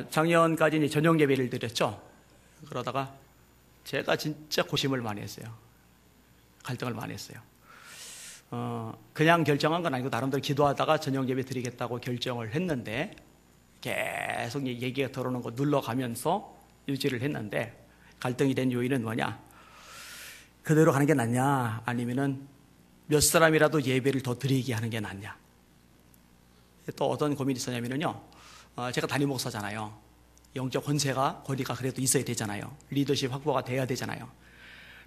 작년까지 이제 저녁 예배를 드렸죠. 그러다가 제가 진짜 고심을 많이 했어요. 갈등을 많이 했어요. 그냥 결정한 건 아니고 나름대로 기도하다가 저녁 예배 드리겠다고 결정을 했는데 계속 얘기가 들어오는 거 눌러가면서 유지를 했는데 갈등이 된 요인은 뭐냐? 그대로 가는 게 낫냐? 아니면은 몇 사람이라도 예배를 더 드리게 하는 게 낫냐? 또 어떤 고민이 있었냐면요. 제가 담임 목사잖아요. 영적 권위가 그래도 있어야 되잖아요. 리더십 확보가 돼야 되잖아요.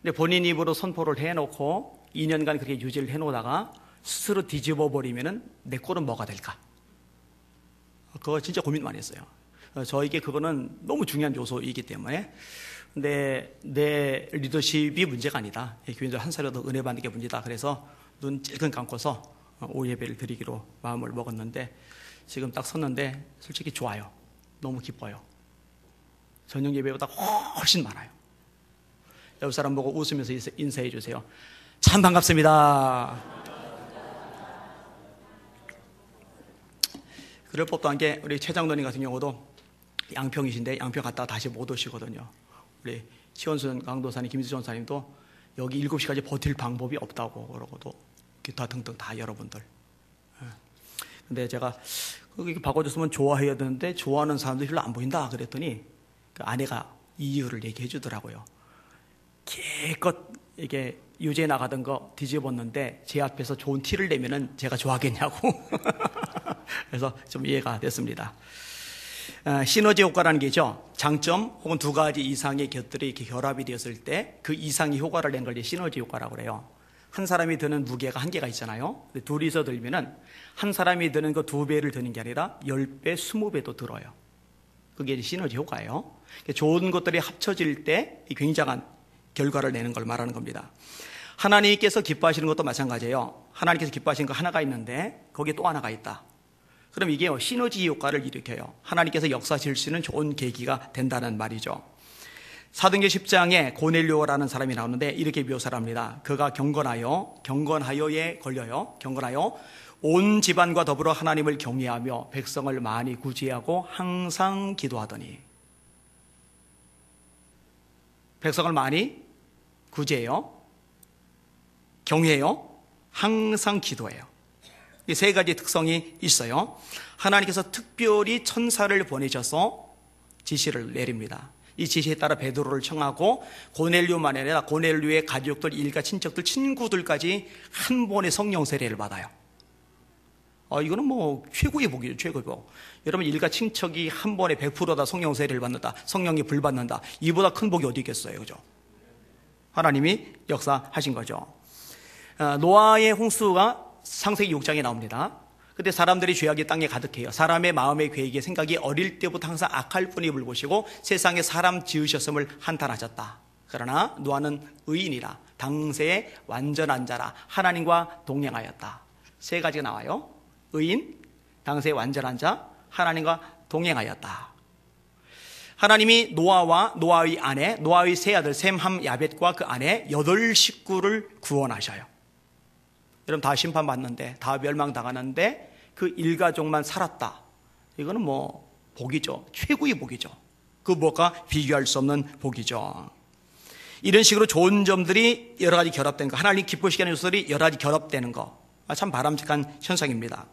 근데 본인 입으로 선포를 해놓고 2년간 그렇게 유지를 해놓다가 스스로 뒤집어 버리면은 내 꼴은 뭐가 될까? 그거 진짜 고민 많이 했어요. 저에게 그거는 너무 중요한 요소이기 때문에. 근데 내 리더십이 문제가 아니다. 교인들 한 살이라도 은혜 받는 게 문제다. 그래서 눈 찔끔 감고서 오후 예배를 드리기로 마음을 먹었는데 지금 딱 섰는데 솔직히 좋아요. 너무 기뻐요. 저녁 예배보다 훨씬 많아요. 옆 사람 보고 웃으면서 인사해 주세요. 참 반갑습니다. 그럴 법도 한 게 우리 최 장로님 같은 경우도 양평이신데 양평 갔다가 다시 못 오시거든요. 우리 시원순 강도사님, 김수전 사님도 여기 7시까지 버틸 방법이 없다고 그러고도 기타 등등 다 여러분들. 근데 제가 이렇게 바꿔줬으면 좋아해야 되는데 좋아하는 사람들이 별로 안 보인다 그랬더니 그 아내가 이유를 얘기해 주더라고요. 기껏 이게 유죄 나가던 거 뒤집었는데 제 앞에서 좋은 티를 내면은 제가 좋아하겠냐고. 그래서 좀 이해가 됐습니다. 시너지 효과라는 게죠. 장점 혹은 두 가지 이상의 곁들이 이렇게 결합이 되었을 때 그 이상의 효과를 낸 걸 시너지 효과라고 그래요. 한 사람이 드는 무게가 한계가 있잖아요. 둘이서 들면은 한 사람이 드는 그 2배를 드는 게 아니라 10배, 20배도 들어요. 그게 시너지 효과예요. 좋은 것들이 합쳐질 때 굉장한 결과를 내는 걸 말하는 겁니다. 하나님께서 기뻐하시는 것도 마찬가지예요. 하나님께서 기뻐하시는 거 하나가 있는데 거기에 또 하나가 있다. 그럼 이게 시너지 효과를 일으켜요. 하나님께서 역사하실 수 있는 좋은 계기가 된다는 말이죠. 사도행전 10장에 고넬료라는 사람이 나오는데 이렇게 묘사를 합니다. 그가 경건하여에 걸려요. 경건하여 온 집안과 더불어 하나님을 경외하며 백성을 많이 구제하고 항상 기도하더니. 백성을 많이 구제해요. 경외해요. 항상 기도해요. 이 세 가지 특성이 있어요. 하나님께서 특별히 천사를 보내셔서 지시를 내립니다. 이 지시에 따라 베드로를 청하고 고넬료만 아니라 고넬료의 가족들, 일가, 친척들, 친구들까지 한 번에 성령 세례를 받아요. 이거는 뭐 최고의 복이죠. 최고의 복. 여러분 일가 친척이 한 번에 100%다 성령 세례를 받는다. 성령이 불 받는다. 이보다 큰 복이 어디 있겠어요. 그죠? 하나님이 역사하신 거죠. 노아의 홍수가 창세기 6장에 나옵니다. 그때 사람들이 죄악이 땅에 가득해요. 사람의 마음의 계획의 생각이 어릴 때부터 항상 악할 뿐이 불보시고 세상에 사람 지으셨음을 한탄하셨다. 그러나 노아는 의인이라 당세에 완전한 자라 하나님과 동행하였다. 세 가지가 나와요. 의인, 당세에 완전한 자, 하나님과 동행하였다. 하나님이 노아와 노아의 아내, 노아의 세 아들 셈, 함, 야벳과 그 아내 8식구를 구원하셔요. 여러분 다 심판받는데 다 멸망당하는데 그 일가족만 살았다. 이거는 뭐 복이죠. 최고의 복이죠. 그 무엇과 비교할 수 없는 복이죠. 이런 식으로 좋은 점들이 여러 가지 결합된 거, 하나님 기쁘시게 하는 요소들이 여러 가지 결합되는 거, 참 바람직한 현상입니다.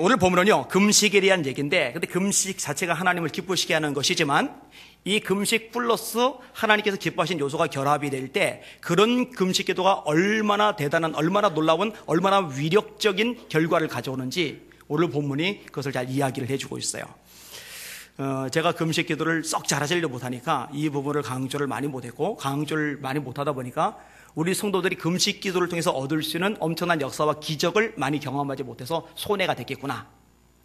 오늘 보면은요 금식에 대한 얘기인데, 근데 금식 자체가 하나님을 기쁘시게 하는 것이지만 이 금식 플러스 하나님께서 기뻐하신 요소가 결합이 될 때 그런 금식 기도가 얼마나 대단한, 얼마나 놀라운, 얼마나 위력적인 결과를 가져오는지 오늘 본문이 그것을 잘 이야기를 해주고 있어요. 제가 금식 기도를 썩 잘하시려 못하니까 이 부분을 강조를 많이 못했고, 강조를 많이 못하다 보니까 우리 성도들이 금식 기도를 통해서 얻을 수 있는 엄청난 역사와 기적을 많이 경험하지 못해서 손해가 됐겠구나,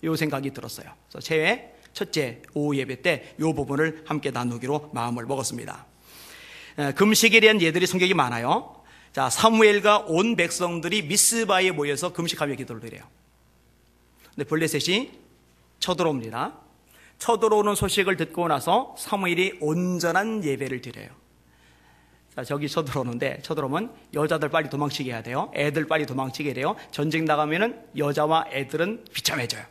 이 생각이 들었어요. 그래서 첫째 오후 예배 때 이 부분을 함께 나누기로 마음을 먹었습니다. 금식에 대한 예들이 성경이 많아요. 자, 사무엘과 온 백성들이 미스바에 모여서 금식하며 기도를 드려요. 근데 블레셋이 쳐들어옵니다. 쳐들어오는 소식을 듣고 나서 사무엘이 온전한 예배를 드려요. 자, 저기 쳐들어오면 여자들 빨리 도망치게 해야 돼요. 애들 빨리 도망치게 해야 돼요. 전쟁 나가면은 여자와 애들은 비참해져요.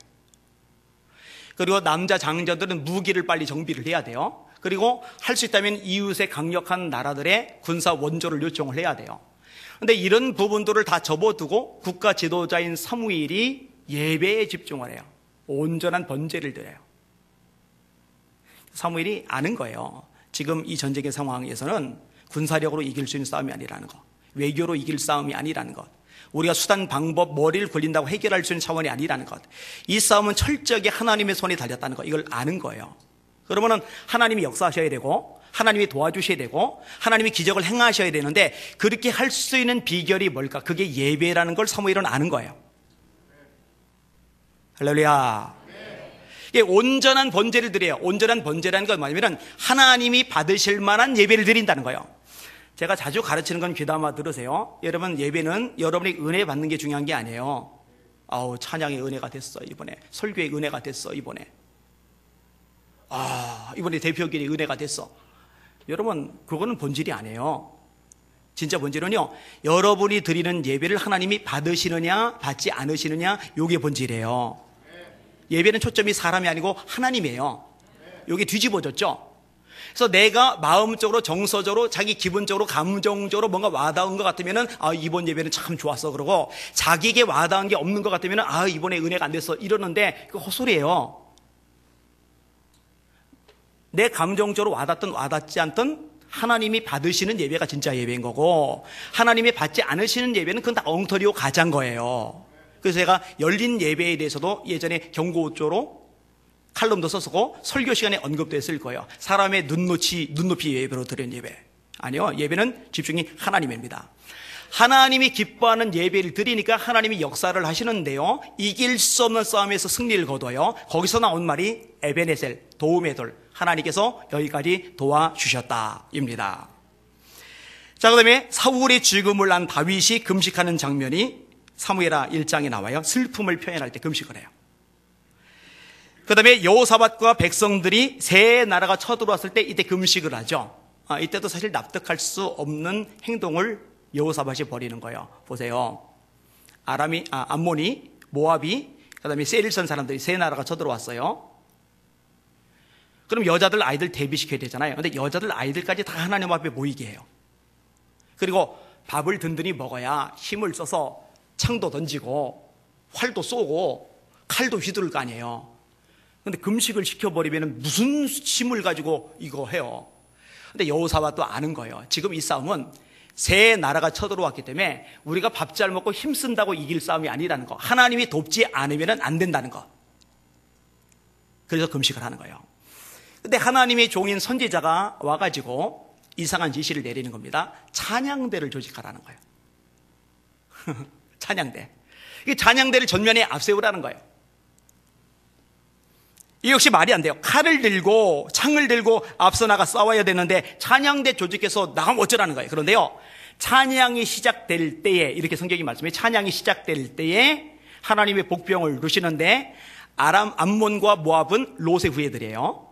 그리고 남자 장정들은 무기를 빨리 정비를 해야 돼요. 그리고 할 수 있다면 이웃의 강력한 나라들의 군사 원조를 요청을 해야 돼요. 그런데 이런 부분들을 다 접어두고 국가 지도자인 사무엘이 예배에 집중을 해요. 온전한 번제를 드려요. 사무엘이 아는 거예요. 지금 이 전쟁의 상황에서는 군사력으로 이길 수 있는 싸움이 아니라는 것, 외교로 이길 싸움이 아니라는 것, 우리가 수단 방법 머리를 굴린다고 해결할 수 있는 차원이 아니라는 것, 이 싸움은 철저하게 하나님의 손에 달렸다는 것, 이걸 아는 거예요. 그러면은 하나님이 역사하셔야 되고 하나님이 도와주셔야 되고 하나님이 기적을 행하셔야 되는데, 그렇게 할 수 있는 비결이 뭘까? 그게 예배라는 걸 사무엘은 아는 거예요. 할렐루야. 이게 온전한 번제를 드려요. 온전한 번제라는 건 뭐냐면 하나님이 받으실 만한 예배를 드린다는 거예요. 제가 자주 가르치는 건 귀담아 들으세요. 여러분, 예배는 여러분이 은혜 받는 게 중요한 게 아니에요. 아우, 찬양의 은혜가 됐어 이번에, 설교의 은혜가 됐어 이번에, 이번에 대표기의 은혜가 됐어. 여러분, 그거는 본질이 아니에요. 진짜 본질은요, 여러분이 드리는 예배를 하나님이 받으시느냐 받지 않으시느냐, 요게 본질이에요. 예배는 초점이 사람이 아니고 하나님이에요. 요게 뒤집어졌죠. 그래서 내가 마음적으로, 정서적으로, 자기 기분적으로, 감정적으로 뭔가 와닿은 것 같으면은 이번 예배는 참 좋았어 그러고, 자기에게 와닿은 게 없는 것 같으면은 이번에 은혜가 안 됐어 이러는데, 그거 헛소리예요. 내 감정적으로 와닿든 와닿지 않든 하나님이 받으시는 예배가 진짜 예배인 거고, 하나님이 받지 않으시는 예배는 그건 다 엉터리고 가짜인 거예요. 그래서 제가 열린 예배에 대해서도 예전에 경고조로 칼럼도 썼었고 설교 시간에 언급됐을 거예요. 사람의 눈높이 예배로 드리는 예배 아니요, 예배는 집중이 하나님입니다. 하나님이 기뻐하는 예배를 드리니까 하나님이 역사를 하시는데요, 이길 수 없는 싸움에서 승리를 거둬요. 거기서 나온 말이 에베네셀, 도움의 돌, 하나님께서 여기까지 도와주셨다 입니다. 자, 그 다음에 사울의 죽음을 난 다윗이 금식하는 장면이 사무엘하 1장에 나와요. 슬픔을 표현할 때 금식을 해요. 그 다음에 여호사밧과 백성들이 새 나라가 쳐들어왔을 때 이때 금식을 하죠. 이때도 사실 납득할 수 없는 행동을 여호사밧이 벌이는 거예요. 보세요. 암몬이, 모압이, 그 다음에 세일선 사람들이 새 나라가 쳐들어왔어요. 그럼 여자들 아이들 대비시켜야 되잖아요. 근데 여자들 아이들까지 다 하나님 앞에 모이게 해요. 그리고 밥을 든든히 먹어야 힘을 써서 창도 던지고 활도 쏘고 칼도 휘두를 거 아니에요. 근데 금식을 시켜버리면 무슨 힘을 가지고 이거 해요. 근데 여호사밧도 아는 거예요. 지금 이 싸움은 새 나라가 쳐들어왔기 때문에 우리가 밥 잘 먹고 힘쓴다고 이길 싸움이 아니라는 거, 하나님이 돕지 않으면 안 된다는 거. 그래서 금식을 하는 거예요. 근데 하나님의 종인 선지자가 와가지고 이상한 지시를 내리는 겁니다. 찬양대를 조직하라는 거예요. 찬양대. 이 찬양대를 전면에 앞세우라는 거예요. 이 역시 말이 안 돼요. 칼을 들고 창을 들고 앞서 나가 싸워야 되는데 찬양대 조직해서 나가면 어쩌라는 거예요. 그런데요, 찬양이 시작될 때에, 이렇게 성경이 말씀해요. 찬양이 시작될 때에 하나님의 복병을 누르시는데, 암몬과 모압은 롯의 후예들이에요.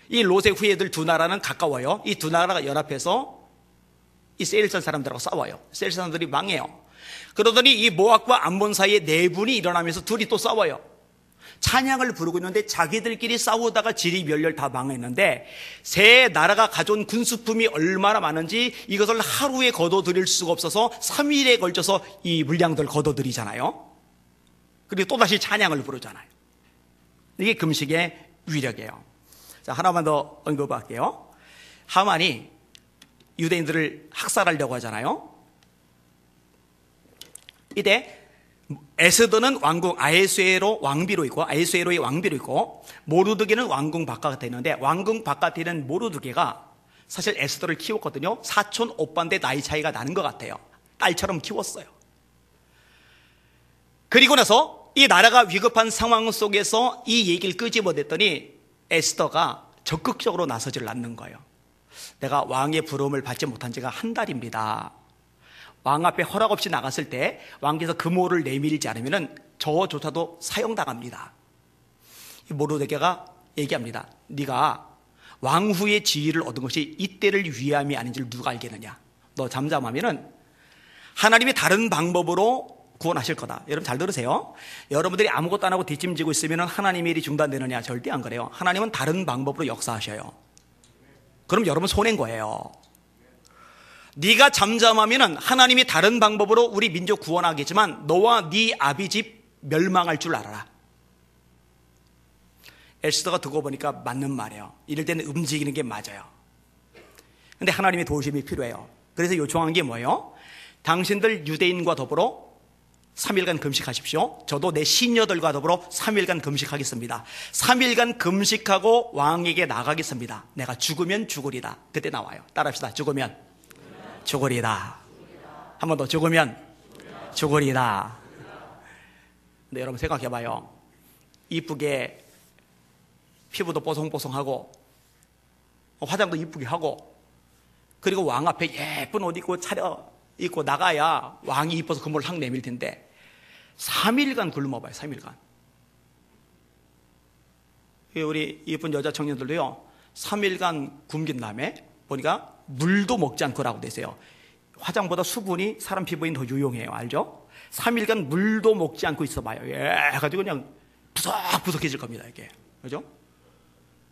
이 롯의 후예들 두 나라는 가까워요. 이 두 나라가 연합해서 이 세일선 사람들하고 싸워요. 세일선 사람들이 망해요. 그러더니 이 모압과 암몬 사이에 내분이 일어나면서 둘이 또 싸워요. 찬양을 부르고 있는데 자기들끼리 싸우다가 지리멸렬 다 망했는데, 새 나라가 가져온 군수품이 얼마나 많은지 이것을 하루에 거둬들일 수가 없어서 3일에 걸쳐서 이 물량들 거둬들이잖아요. 그리고 또다시 찬양을 부르잖아요. 이게 금식의 위력이에요. 자, 하나만 더 언급할게요. 하만이 유대인들을 학살하려고 하잖아요. 이때 에스더는 왕궁 아헤수에로 왕비로 있고, 아헤수에로의 왕비로 있고, 모르드게는 왕궁 바깥에 있는데, 왕궁 바깥에 있는 모르드게가 사실 에스더를 키웠거든요. 사촌 오빠인데 나이 차이가 나는 것 같아요. 딸처럼 키웠어요. 그리고 나서 이 나라가 위급한 상황 속에서 이 얘기를 끄집어냈더니 에스더가 적극적으로 나서질 않는 거예요. 내가 왕의 부름을 받지 못한 지가 한 달입니다. 왕 앞에 허락 없이 나갔을 때 왕께서 금호를 내밀지 않으면 저조차도 사형당합니다. 모르드게가 얘기합니다. 네가 왕후의 지위를 얻은 것이 이때를 위함이 아닌지를 누가 알겠느냐. 너 잠잠하면은 하나님이 다른 방법으로 구원하실 거다. 여러분 잘 들으세요. 여러분들이 아무것도 안 하고 뒷짐지고 있으면 하나님의 일이 중단되느냐? 절대 안 그래요. 하나님은 다른 방법으로 역사하셔요. 그럼 여러분 손해인 거예요. 네가 잠잠하면 하나님이 다른 방법으로 우리 민족 구원하겠지만 너와 네 아비 집 멸망할 줄 알아라. 에스더가 듣고 보니까 맞는 말이에요. 이럴 때는 움직이는 게 맞아요. 근데 하나님의 도우심이 필요해요. 그래서 요청한 게 뭐예요? 당신들 유대인과 더불어 3일간 금식하십시오. 저도 내 시녀들과 더불어 3일간 금식하겠습니다. 3일간 금식하고 왕에게 나가겠습니다. 내가 죽으면 죽으리다. 그때 나와요. 따라합시다. 죽으면 죽으리다. 한 번 더 죽으면 죽으리다. 근데 여러분 생각해봐요. 이쁘게 피부도 뽀송뽀송하고 화장도 이쁘게 하고 그리고 왕 앞에 예쁜 옷 입고 차려입고 나가야 왕이 이뻐서 금을 확 내밀 텐데 3일간 굶어봐요. 3일간. 우리 이쁜 여자 청년들도요 3일간 굶긴 다음에 보니까 물도 먹지 않고라고 되세요. 화장보다 수분이 사람 피부에 더 유용해요. 알죠? 3일간 물도 먹지 않고 있어봐요. 해가지고 그냥 부석부석해질 겁니다. 이게. 그죠?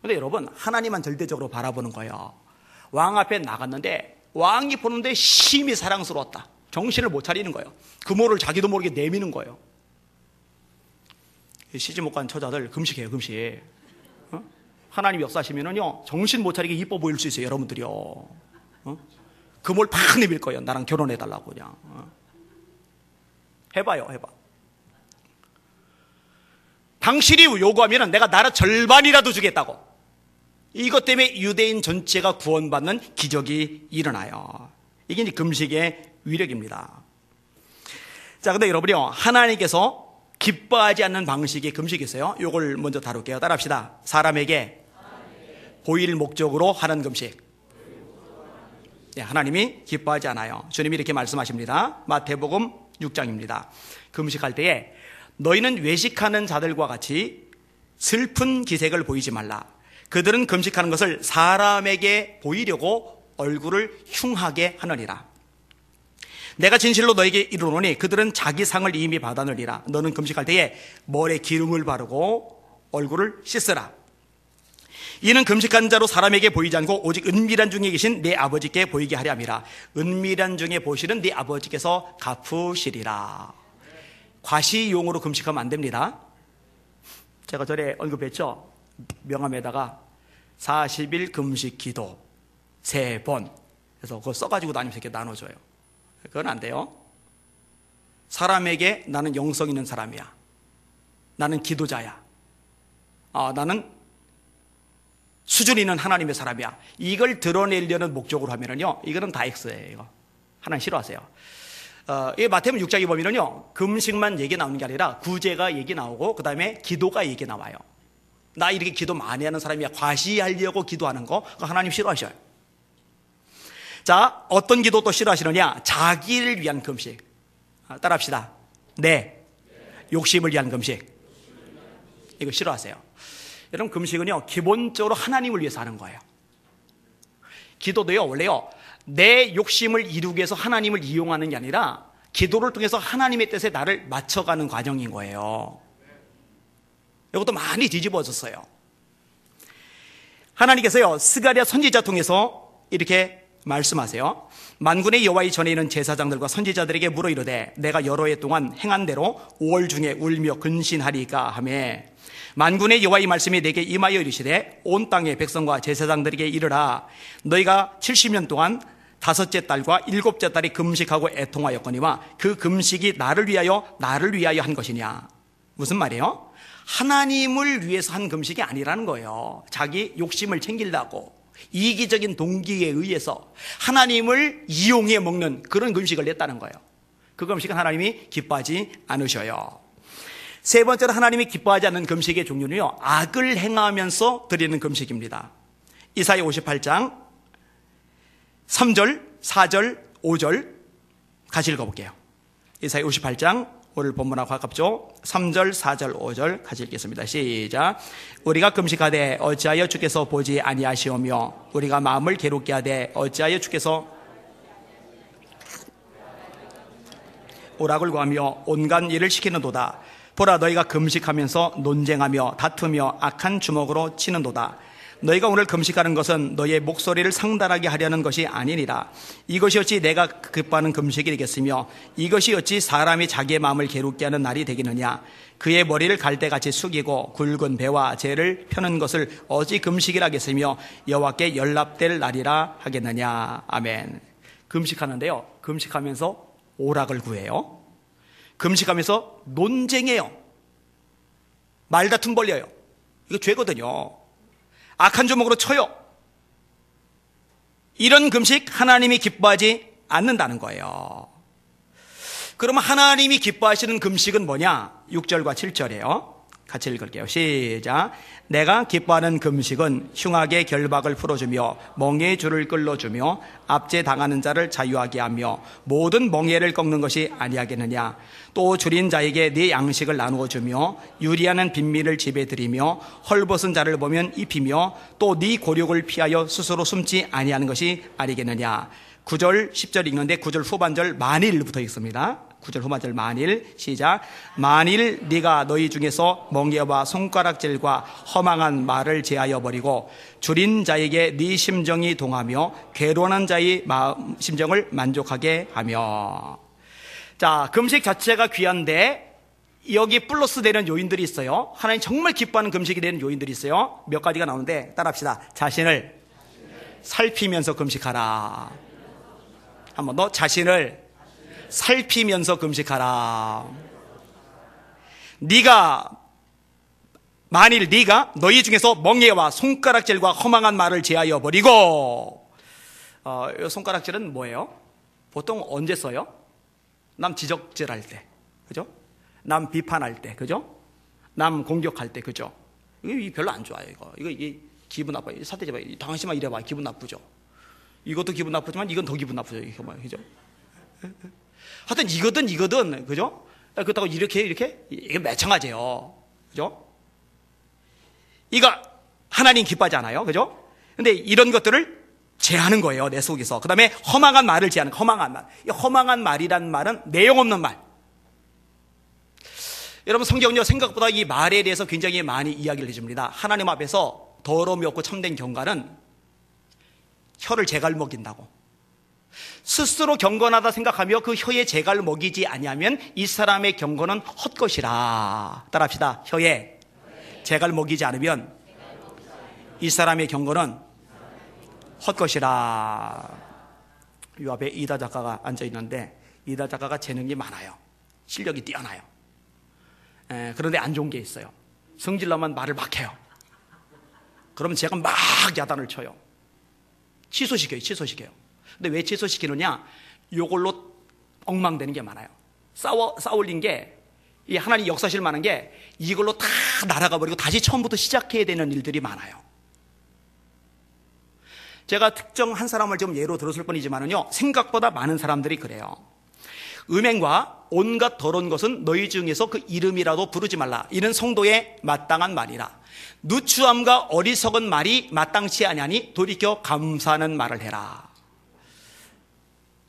근데 여러분 하나님만 절대적으로 바라보는 거예요. 왕 앞에 나갔는데 왕이 보는데 심히 사랑스러웠다. 정신을 못 차리는 거예요. 금호를 자기도 모르게 내미는 거예요. 시집 못 간 처자들 금식해요. 금식. 하나님 역사하시면은요 정신 못 차리게 이뻐 보일 수 있어요. 여러분들이요. 금호를 팍 내밀 거예요. 나랑 결혼해달라고 그냥. 해봐요. 해봐. 당신이 요구하면은 내가 나라 절반이라도 주겠다고. 이것 때문에 유대인 전체가 구원받는 기적이 일어나요. 이게 이제 금식의 위력입니다. 자, 근데 여러분이요, 하나님께서 기뻐하지 않는 방식의 금식이 있어요. 이걸 먼저 다룰게요. 따라합시다. 사람에게 보일 목적으로 하는 금식. 네, 하나님이 기뻐하지 않아요. 주님이 이렇게 말씀하십니다. 마태복음 6장입니다. 금식할 때에 너희는 외식하는 자들과 같이 슬픈 기색을 보이지 말라. 그들은 금식하는 것을 사람에게 보이려고 얼굴을 흉하게 하느니라. 내가 진실로 너에게 이르노니 그들은 자기 상을 이미 받아느니라. 너는 금식할 때에 머리에 기름을 바르고 얼굴을 씻으라. 이는 금식한 자로 사람에게 보이지 않고 오직 은밀한 중에 계신 내 아버지께 보이게 하려 함이라. 은밀한 중에 보시는 네 아버지께서 갚으시리라. 과시용으로 금식하면 안 됩니다. 제가 전에 언급했죠. 명함에다가 40일 금식 기도 3번 그래서 그거 써가지고 다니면서 이렇게 나눠줘요. 그건 안 돼요. 사람에게 나는 영성 있는 사람이야. 나는 기도자야. 나는 수준 있는 하나님의 사람이야. 이걸 드러내려는 목적으로 하면은요, 이거는 다 X예요. 이거. 하나님 싫어하세요. 이 마태복음 6장에 보면은요, 금식만 얘기 나오는 게 아니라 구제가 얘기 나오고, 그 다음에 기도가 얘기 나와요. 나 이렇게 기도 많이 하는 사람이야. 과시하려고 기도하는 거, 그거 하나님 싫어하셔요. 자, 어떤 기도 또 싫어하시느냐? 자기를 위한 금식. 따라합시다. 네. 욕심을 위한 금식. 이거 싫어하세요. 여러분, 금식은요, 기본적으로 하나님을 위해서 하는 거예요. 기도도요, 원래요, 내 욕심을 이루기 위해서 하나님을 이용하는 게 아니라 기도를 통해서 하나님의 뜻에 나를 맞춰가는 과정인 거예요. 이것도 많이 뒤집어졌어요. 하나님께서요, 스가랴 선지자 통해서 이렇게 말씀하세요. 만군의 여호와의 전에 있는 제사장들과 선지자들에게 물어 이르되 내가 여러 해 동안 행한 대로 5월 중에 울며 근신하리까 하며 만군의 여호와의 말씀이 내게 임하여 이르시되 온 땅의 백성과 제사장들에게 이르라 너희가 70년 동안 5째 달과 7째 달이 금식하고 애통하였거니와 그 금식이 나를 위하여 한 것이냐. 무슨 말이에요? 하나님을 위해서 한 금식이 아니라는 거예요. 자기 욕심을 챙기려고 이기적인 동기에 의해서 하나님을 이용해 먹는 그런 금식을 냈다는 거예요. 그 금식은 하나님이 기뻐하지 않으셔요. 세 번째로 하나님이 기뻐하지 않는 금식의 종류는요, 악을 행하면서 드리는 금식입니다. 이사야 58장 3절, 4절, 5절 같이 읽어볼게요. 이사야 58장 오늘 본문하고 가깝죠. 3절, 4절, 5절 같이 읽겠습니다. 시작. 우리가 금식하되 어찌하여 주께서 보지 아니하시오며 우리가 마음을 괴롭게 하되 어찌하여 주께서 오락을 구하며 온갖 일을 시키는도다. 보라, 너희가 금식하면서 논쟁하며 다투며 악한 주먹으로 치는도다. 너희가 오늘 금식하는 것은 너희의 목소리를 상달하게 하려는 것이 아니니라. 이것이 어찌 내가 기뻐하는 금식이 되겠으며 이것이 어찌 사람이 자기의 마음을 괴롭게 하는 날이 되겠느냐. 그의 머리를 갈대같이 숙이고 굵은 배와 재를 펴는 것을 어찌 금식이라 하겠으며 여호와께 연락될 날이라 하겠느냐. 아멘. 금식하는데요, 금식하면서 오락을 구해요. 금식하면서 논쟁해요. 말다툼 벌려요. 이거 죄거든요. 악한 주먹으로 쳐요. 이런 금식 하나님이 기뻐하지 않는다는 거예요. 그러면 하나님이 기뻐하시는 금식은 뭐냐? 6절과 7절이에요. 같이 읽을게요. 시작. 내가 기뻐하는 금식은 흉악의 결박을 풀어주며 멍에의 줄을 끌어주며 압제 당하는 자를 자유하게 하며 모든 멍에를 꺾는 것이 아니하겠느냐. 또 줄인 자에게 네 양식을 나누어 주며 유리하는 빈민을 집에 들이며 헐벗은 자를 보면 입히며 또 네 고륙을 피하여 스스로 숨지 아니하는 것이 아니겠느냐. 9절 10절 읽는데 9절 후반절 만일부터 읽습니다. 9절 후반절 만일. 시작. 만일 네가 너희 중에서 멍에와 손가락질과 허망한 말을 제하여 버리고 줄인 자에게 네 심정이 동하며 괴로워하는 자의 심정을 만족하게 하며. 자, 금식 자체가 귀한데 여기 플러스 되는 요인들이 있어요. 하나님 정말 기뻐하는 금식이 되는 요인들이 있어요. 몇 가지가 나오는데 따라합시다. 자신을 살피면서 금식하라. 한번 더. 자신을 살피면서 금식하라. 만일 네가 너희 중에서 멍에와 손가락질과 허망한 말을 제하여 버리고. 손가락질은 뭐예요? 보통 언제 써요? 남 지적질할 때, 그죠? 남 비판할 때, 그죠? 남 공격할 때, 그죠? 이게 별로 안 좋아요. 이게 기분 나빠요. 사태지 봐. 당신만 이래봐. 기분 나쁘죠? 이것도 기분 나쁘지만 이건 더 기분 나쁘죠. 이게 뭐야, 그죠? 하여튼 이거든, 그죠? 그렇다고 이게 매청하재요. 그죠? 이거 하나님 기뻐하지 않아요. 그죠? 근데 이런 것들을 제하는 거예요, 내 속에서. 그 다음에 허망한 말을 제하는, 허망한 말. 이 허망한 말이란 말은 내용 없는 말. 여러분, 성경은요, 생각보다 이 말에 대해서 굉장히 많이 이야기를 해줍니다. 하나님 앞에서 더러움이 없고 참된 경건은 혀를 제갈 먹인다고. 스스로 경건하다 생각하며 그 혀에 제갈 먹이지 아니하면 이 사람의 경건은 헛것이라. 따라합시다. 혀에 제갈 먹이지 않으면 이 사람의 경건은 헛것이라. 이 앞에 이다 작가가 앉아있는데 이다 작가가 재능이 많아요. 실력이 뛰어나요. 그런데 안 좋은 게 있어요. 성질나면 말을 막 해요. 그러면 제가 막 야단을 쳐요. 취소시켜요. 근데 왜 취소시키느냐? 이걸로 엉망되는 게 많아요. 싸울린 게, 이 하나님 역사실 많은 게 이걸로 다 날아가 버리고 다시 처음부터 시작해야 되는 일들이 많아요. 제가 특정 한 사람을 좀 예로 들었을 뿐이지만은요, 생각보다 많은 사람들이 그래요. 음행과 온갖 더러운 것은 너희 중에서 그 이름이라도 부르지 말라. 이는 성도의 마땅한 말이라. 누추함과 어리석은 말이 마땅치 아니하니 돌이켜 감사하는 말을 해라.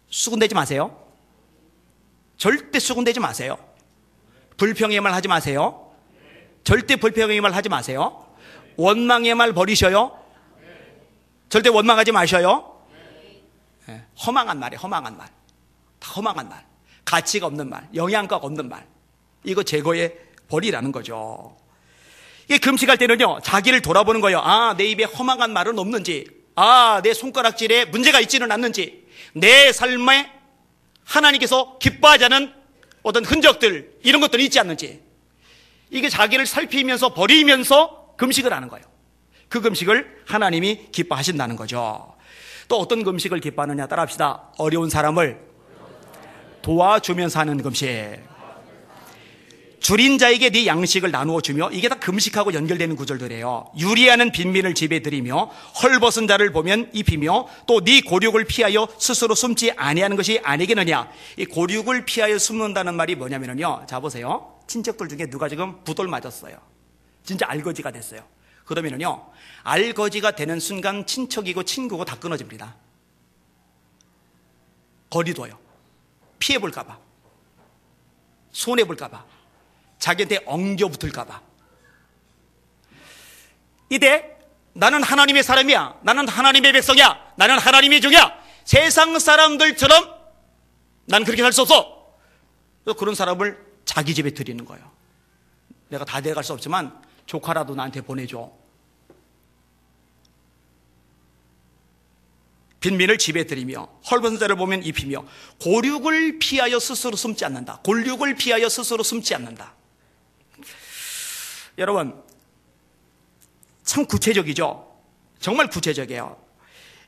수군대지 마세요. 절대 수군대지 마세요. 불평의 말 하지 마세요. 절대 불평의 말 하지 마세요. 원망의 말 버리셔요. 절대 원망하지 마셔요. 허망한 말이에요. 허망한 말. 다 허망한 말. 가치가 없는 말. 영양가가 없는 말. 이거 제거해 버리라는 거죠. 이게 금식할 때는요, 자기를 돌아보는 거예요. 아, 내 입에 허망한 말은 없는지, 아, 내 손가락질에 문제가 있지는 않는지, 내 삶에 하나님께서 기뻐하지 않은 어떤 흔적들, 이런 것들이 있지 않는지, 이게 자기를 살피면서 버리면서 금식을 하는 거예요. 그 금식을 하나님이 기뻐하신다는 거죠. 또 어떤 금식을 기뻐하느냐? 따라합시다. 어려운 사람을 도와주면서 하는 금식. 줄인 자에게 네 양식을 나누어 주며, 이게 다 금식하고 연결되는 구절들이에요. 유리하는 빈민을 집에 들이며 헐벗은 자를 보면 입히며 또 네 고륙을 피하여 스스로 숨지 아니하는 것이 아니겠느냐. 이 고륙을 피하여 숨는다는 말이 뭐냐면요, 자 보세요. 친척들 중에 누가 지금 부돌 맞았어요. 진짜 알거지가 됐어요. 그러면은요, 알거지가 되는 순간 친척이고 친구고 다 끊어집니다. 거리 둬요. 피해볼까봐. 손해볼까봐, 자기한테 엉겨붙을까봐. 이때 나는 하나님의 사람이야, 나는 하나님의 백성이야, 나는 하나님의 종이야, 세상 사람들처럼 난 그렇게 살 수 없어. 그런 사람을 자기 집에 들이는 거예요. 내가 다 데려갈 수 없지만 조카라도 나한테 보내줘. 빈민을 집에 들이며 헐벗은 자를 보면 입히며 곤욕을 피하여 스스로 숨지 않는다. 곤욕을 피하여 스스로 숨지 않는다. 여러분, 참 구체적이죠? 정말 구체적이에요.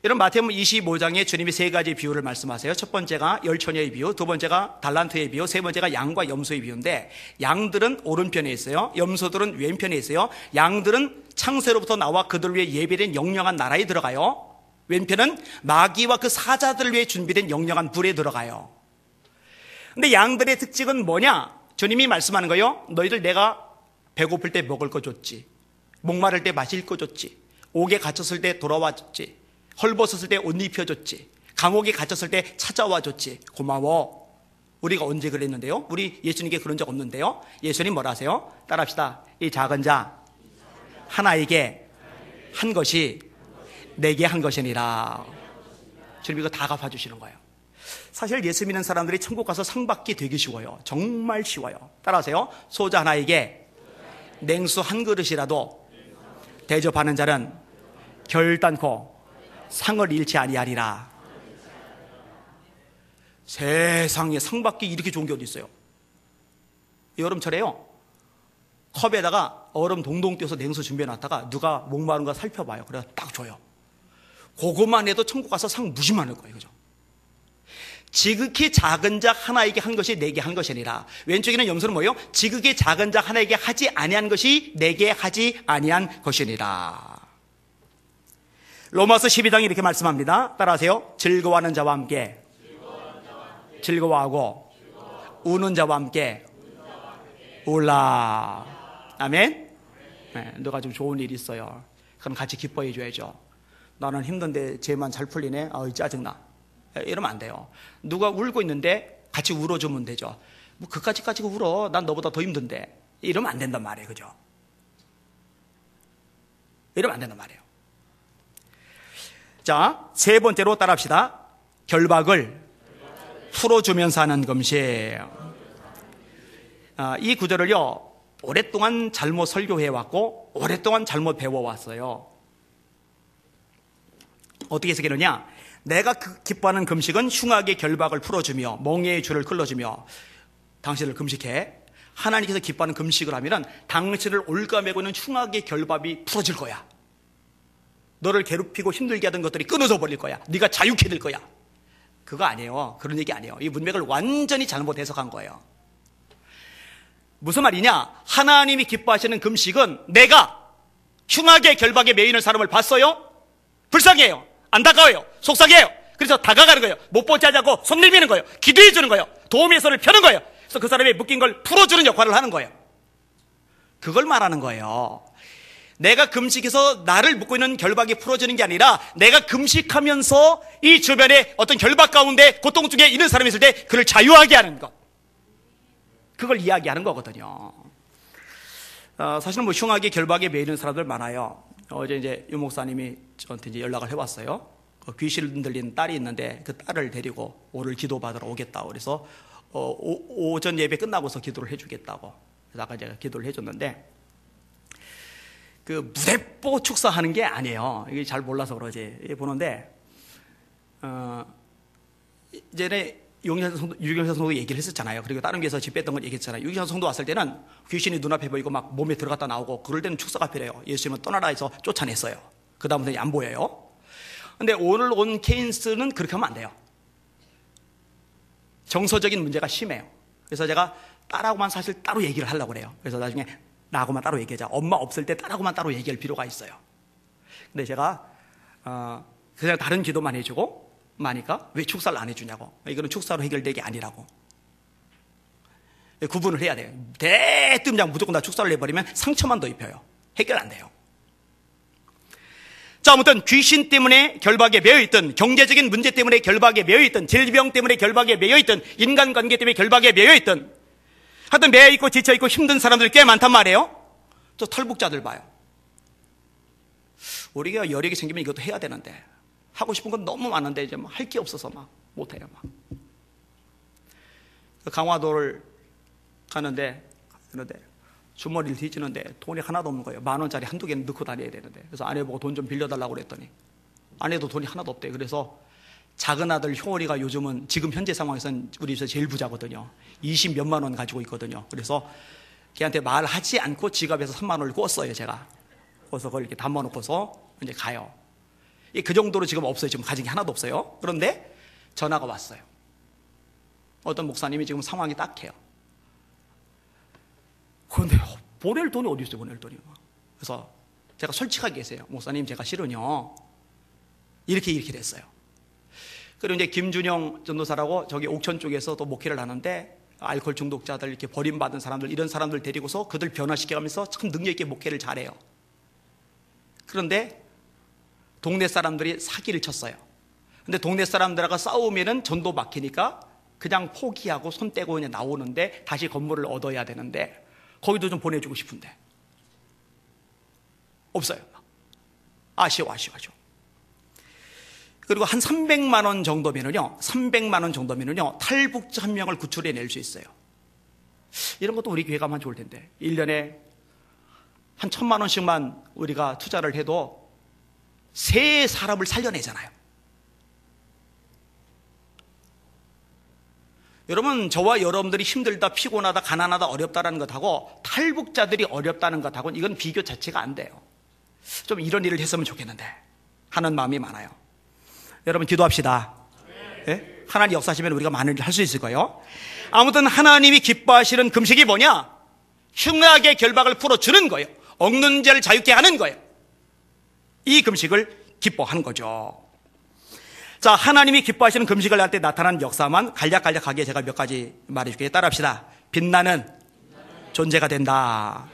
여러분, 마태복음 25장에 주님이 세 가지 비유를 말씀하세요. 첫 번째가 열처녀의 비유, 두 번째가 달란트의 비유, 세 번째가 양과 염소의 비유인데, 양들은 오른편에 있어요. 염소들은 왼편에 있어요. 양들은 창세로부터 나와 그들 위해 예비된 영영한 나라에 들어가요. 왼편은 마귀와 그 사자들을 위해 준비된 영영한 불에 들어가요. 근데 양들의 특징은 뭐냐? 주님이 말씀하는 거예요. 너희들 내가 배고플 때 먹을 거 줬지, 목마를 때 마실 거 줬지, 옥에 갇혔을 때 돌아와 줬지, 헐벗었을 때 옷 입혀줬지, 감옥에 갇혔을 때 찾아와 줬지. 고마워. 우리가 언제 그랬는데요? 우리 예수님께 그런 적 없는데요? 예수님 뭐라 하세요? 따라합시다. 이 작은 자 하나에게 한 것이 내게 한 것이니라. 주님 이거 다 갚아주시는 거예요. 사실 예수 믿는 사람들이 천국 가서 상 받기 되게 쉬워요. 정말 쉬워요. 따라하세요. 소자 하나에게 냉수 한 그릇이라도 대접하는 자는 결단코 상을 잃지 아니하리라. 세상에 상 받기 이렇게 좋은 게 어디 있어요? 여름철에요, 컵에다가 얼음 동동 띄워서 냉수 준비해 놨다가 누가 목마른가 살펴봐요. 그래서 딱 줘요. 그것만 해도 천국 가서 상 무지 많을 거예요. 그죠? 지극히 작은 자 하나에게 한 것이 내게 한 것이니라. 왼쪽에는 염소는 뭐예요? 지극히 작은 자 하나에게 하지 아니한 것이 내게 하지 아니한 것이니라. 로마서 12장이 이렇게 말씀합니다. 따라하세요. 즐거워하는 자와 함께 즐거워하고 우는 자와 함께 울라. 아멘. 네, 누가 좀 좋은 일 있어요, 그럼 같이 기뻐해 줘야죠. 나는 힘든데 쟤만 잘 풀리네, 아우 짜증나, 이러면 안 돼요. 누가 울고 있는데 같이 울어주면 되죠. 뭐 그까지까지 울어, 난 너보다 더 힘든데, 이러면 안 된단 말이에요. 그죠? 이러면 안 된단 말이에요. 자, 세 번째로 따라합시다. 결박을 풀어주면서 하는 금식. 이 구절을요, 오랫동안 잘못 설교해왔고 오랫동안 잘못 배워왔어요. 어떻게 해석하느냐? 내가 기뻐하는 금식은 흉악의 결박을 풀어주며 멍에의 줄을 끌어주며 당신을 금식해. 하나님께서 기뻐하는 금식을 하면은 당신을 올가매고 있는 흉악의 결박이 풀어질 거야. 너를 괴롭히고 힘들게 하던 것들이 끊어져 버릴 거야. 네가 자유케 될 거야. 그거 아니에요. 그런 얘기 아니에요. 이 문맥을 완전히 잘못 해석한 거예요. 무슨 말이냐? 하나님이 기뻐하시는 금식은 내가 흉악의 결박에 매이는 사람을 봤어요? 불쌍해요. 안타까워요. 속상해요. 그래서 다가가는 거예요. 못 보지 않고 손 내미는 거예요. 기도해 주는 거예요. 도움의 손을 펴는 거예요. 그래서 그 사람의 묶인 걸 풀어주는 역할을 하는 거예요. 그걸 말하는 거예요. 내가 금식해서 나를 묶고 있는 결박이 풀어지는 게 아니라 내가 금식하면서 이 주변에 어떤 결박 가운데 고통 중에 있는 사람이 있을 때 그를 자유하게 하는 것, 그걸 이야기하는 거거든요. 사실은 뭐 흉하게 결박에 매이는 사람들 많아요. 어제 이제 유 목사님이 저한테 이제 연락을 해왔어요. 귀신 들린 딸이 있는데 그 딸을 데리고 오늘 기도 받으러 오겠다고. 그래서 오전 예배 끝나고서 기도를 해주겠다고. 그래서 아까 제가 기도를 해줬는데, 그 무대뽀 축사하는 게 아니에요. 이게 잘 몰라서 그러지. 보는데 이전에 유경선 성도 얘기를 했었잖아요. 그리고 다른 교회에서 집회했던 걸 얘기했잖아요. 유경선 성도 왔을 때는 귀신이 눈앞에 보이고 막 몸에 들어갔다 나오고 그럴 때는 축사가 필요해요. 예수님은 떠나라 해서 쫓아냈어요. 그 다음부터 안 보여요. 근데 오늘 온 케인스는 그렇게 하면 안 돼요. 정서적인 문제가 심해요. 그래서 제가 딸하고만 사실 따로 얘기를 하려고 그래요. 그래서 나중에 나하고만 따로 얘기하자. 엄마 없을 때 딸하고만 따로 얘기할 필요가 있어요. 근데 제가 그냥 다른 기도만 해주고 마니까 왜 축사를 안 해주냐고. 이거는 축사로 해결될 게 아니라고. 구분을 해야 돼요. 대뜸 그냥 무조건 다 축사를 해버리면 상처만 더 입혀요. 해결 안 돼요. 자, 아무튼 귀신 때문에 결박에 매여있든, 경제적인 문제 때문에 결박에 매여있든, 질병 때문에 결박에 매여있든, 인간관계 때문에 결박에 매여있든, 하여튼 매여 있고 지쳐 있고 힘든 사람들이 꽤 많단 말이에요. 또 탈북자들 봐요. 우리가 여력이 생기면 이것도 해야 되는데 하고 싶은 건 너무 많은데 이제 할 게 없어서 막 못해요. 막. 강화도를 가는데 주머니를 뒤지는데 돈이 하나도 없는 거예요. 10,000원짜리 한두 개는 넣고 다녀야 되는데. 그래서 아내 보고 돈 좀 빌려달라고 그랬더니 아내도 돈이 하나도 없대요. 그래서 작은 아들 효원이가 요즘은 지금 현재 상황에서는 우리 집에서 제일 부자거든요. 20 몇만 원 가지고 있거든요. 그래서 걔한테 말하지 않고 지갑에서 3만 원을 꿨어요. 제가 그래서 그걸 이렇게 담아놓고서 이제 가요. 그 정도로 지금 없어요. 지금 가진 게 하나도 없어요. 그런데 전화가 왔어요. 어떤 목사님이 지금 상황이 딱해요. 그런데 보낼 돈이 어디 있어요? 보낼 돈이. 그래서 제가 솔직하게 얘기했어요. 목사님, 제가 실은요 이렇게 됐어요. 그리고 이제 김준영 전도사라고 저기 옥천 쪽에서 또 목회를 하는데 알코올 중독자들, 이렇게 버림받은 사람들, 이런 사람들 데리고서 그들 변화시켜가면서 참 능력 있게 목회를 잘해요. 그런데 동네 사람들이 사기를 쳤어요. 근데 동네 사람들하고 싸우면은 전도 막히니까 그냥 포기하고 손 떼고 그냥 나오는데 다시 건물을 얻어야 되는데 거기도 좀 보내주고 싶은데 없어요. 아쉬워. 그리고 한 300만 원 정도면은요 탈북자 한 명을 구출해 낼 수 있어요. 이런 것도 우리 교회가 하면 좋을 텐데 1년에 한 1,000만 원씩만 우리가 투자를 해도 세 사람을 살려내잖아요. 여러분, 저와 여러분들이 힘들다, 피곤하다, 가난하다, 어렵다는 것하고 탈북자들이 어렵다는 것하고는 이건 비교 자체가 안 돼요. 좀 이런 일을 했으면 좋겠는데 하는 마음이 많아요. 여러분 기도합시다. 네? 하나님 역사하시면 우리가 많은 일을 할 수 있을 거예요. 아무튼 하나님이 기뻐하시는 금식이 뭐냐? 흉악의 결박을 풀어주는 거예요. 억눈 자를 자유케 하는 거예요. 이 금식을 기뻐하는 거죠. 자, 하나님이 기뻐하시는 금식을 할 때 나타나는 역사만 간략하게 제가 몇 가지 말해줄게요. 따라합시다. 빛나는 존재가 된다.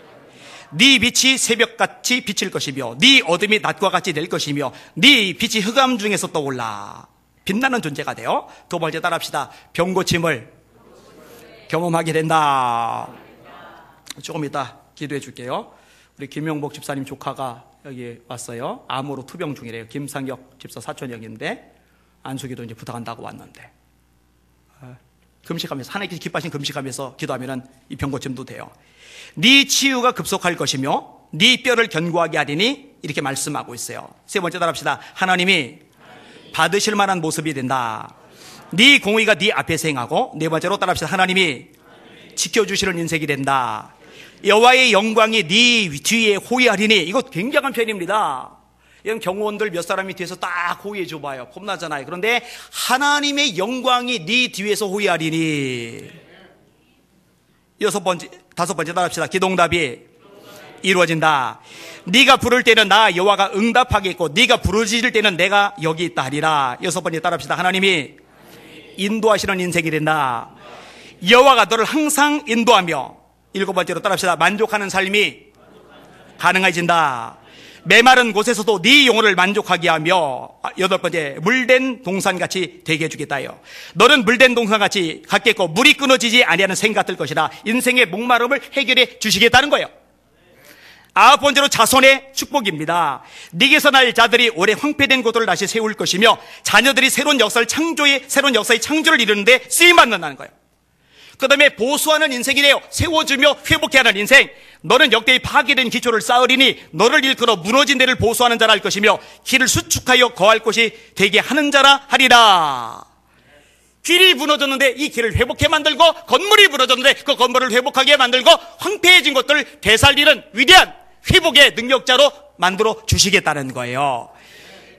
네 빛이 새벽같이 비칠 것이며 네 어둠이 낮과 같이 될 것이며 네 빛이 흑암 중에서 떠올라. 빛나는 존재가 돼요. 두 번째 따라합시다. 병고침을 경험하게 된다. 조금 이따 기도해 줄게요. 우리 김용복 집사님 조카가 여기 왔어요. 암으로 투병 중이래요. 김상혁 집사 사촌형인데 안수기도 이제 부탁한다고 왔는데 금식하면서 하나님께서 기뻐하신 금식하면서 기도하면은 이 병고침도 돼요. 네 치유가 급속할 것이며 네 뼈를 견고하게 하리니 이렇게 말씀하고 있어요. 세 번째 따라합시다. 하나님이 받으실 만한 모습이 된다. 네 공의가 네 앞에서 행하고 네 번째로 따라합시다. 하나님이 지켜주시는 인생이 된다. 여호와의 영광이 네 뒤에 호위하리니. 이거 굉장한 표현입니다. 이런 경호원들 몇 사람이 뒤에서 딱 호위해 줘봐요. 겁나잖아요. 그런데 하나님의 영광이 네 뒤에서 호위하리니. 다섯 번째 따라합시다. 기도응답이 이루어진다. 네가 부를 때는 나 여호와가 응답하겠고 네가 부르짖을 때는 내가 여기 있다 하리라. 여섯 번째 따라합시다. 하나님이 인도하시는 인생이 된다. 여호와가 너를 항상 인도하며. 일곱 번째로 따라합시다. 만족하는 삶이 가능해진다. 메마른 곳에서도 네 영혼을 만족하게 하며. 여덟 번째, 물된 동산같이 되게 해주겠다요. 너는 물된 동산같이 같겠고 물이 끊어지지 아니하는 생 같을 것이라. 인생의 목마름을 해결해 주시겠다는 거예요. 아홉 번째로 자손의 축복입니다. 네게서 날 자들이 오래 황폐된 곳을 다시 세울 것이며 자녀들이 새로운 역사의 창조를 이루는데 쓰임받는다는 거예요. 그 다음에 보수하는 인생이래요. 세워주며 회복해 하는 인생. 너는 역대의 파괴된 기초를 쌓으리니 너를 일컬어 무너진 데를 보수하는 자라 할 것이며 길을 수축하여 거할 곳이 되게 하는 자라 하리라. 길이 무너졌는데 이 길을 회복해 만들고, 건물이 무너졌는데 그 건물을 회복하게 만들고, 황폐해진 것들을 되살리는 위대한 회복의 능력자로 만들어 주시겠다는 거예요.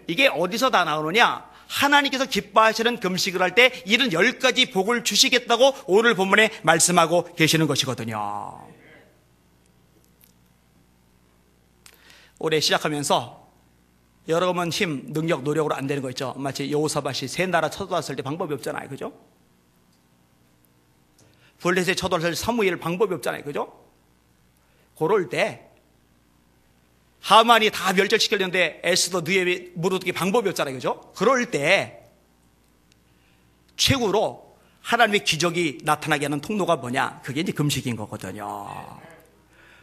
이게 어디서 다 나오느냐? 하나님께서 기뻐하시는 금식을 할 때 이런 10가지 복을 주시겠다고 오늘 본문에 말씀하고 계시는 것이거든요. 올해 시작하면서 여러분 힘, 능력, 노력으로 안 되는 거 있죠. 마치 여호사밧이 세 나라 쳐들어왔을 때 방법이 없잖아요. 그죠? 블레셋에 쳐들어왔을 때 사무엘 방법이 없잖아요. 그죠? 그럴 때 하만이 다 멸절시키려는데 에스더 느헤미 무르드기 방법이 없잖아요. 그죠? 그럴 때 최고로 하나님의 기적이 나타나게 하는 통로가 뭐냐? 그게 이제 금식인 거거든요.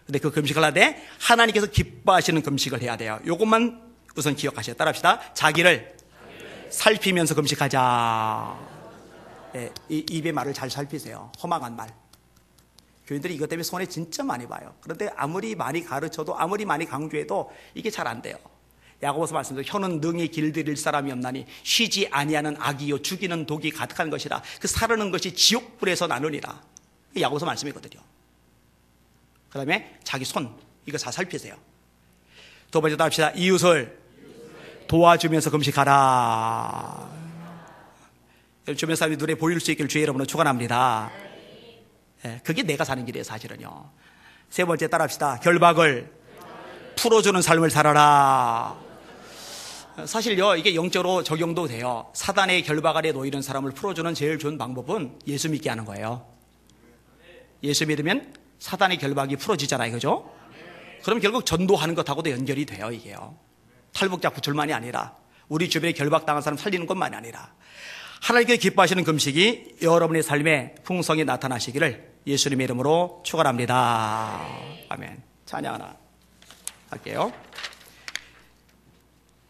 근데 그 금식을 하되 하나님께서 기뻐하시는 금식을 해야 돼요. 요것만 우선 기억하셔야. 따라합시다. 자기를 살피면서 금식하자. 네, 입의 말을 잘 살피세요. 허망한 말. 교인들이 이것 때문에 손해 진짜 많이 봐요. 그런데 아무리 많이 가르쳐도 아무리 많이 강조해도 이게 잘 안 돼요. 야고보서 말씀대로 혀는 능히 길들일 사람이 없나니 쉬지 아니하는 악이요 죽이는 독이 가득한 것이라. 그 사르는 것이 지옥불에서 나누니라. 야고보서 말씀이거든요. 그 다음에 자기 손 이거 잘 살피세요. 두 번째 또 합시다. 이웃을 도와주면서 금식하라. 주변 사람이 눈에 보일 수 있기를 주의 이름으로 축원합니다. 그게 내가 사는 길이에요, 사실은요. 세 번째 따라합시다. 결박을 풀어주는 삶을 살아라. 사실요, 이게 영적으로 적용도 돼요. 사단의 결박 아래 놓이는 사람을 풀어주는 제일 좋은 방법은 예수 믿게 하는 거예요. 예수 믿으면 사단의 결박이 풀어지잖아요, 그죠? 그럼 결국 전도하는 것하고도 연결이 돼요, 이게요. 탈북자 구출만이 아니라 우리 주변에 결박당한 사람 살리는 것만이 아니라 하나님께 기뻐하시는 금식이 여러분의 삶에 풍성히 나타나시기를 예수님의 이름으로 축원합니다. 아멘. 찬양 하나 할게요.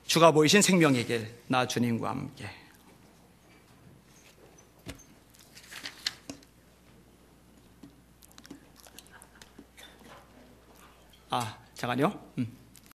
주가 보이신 생명의 길, 나 주님과 함께. 잠깐요.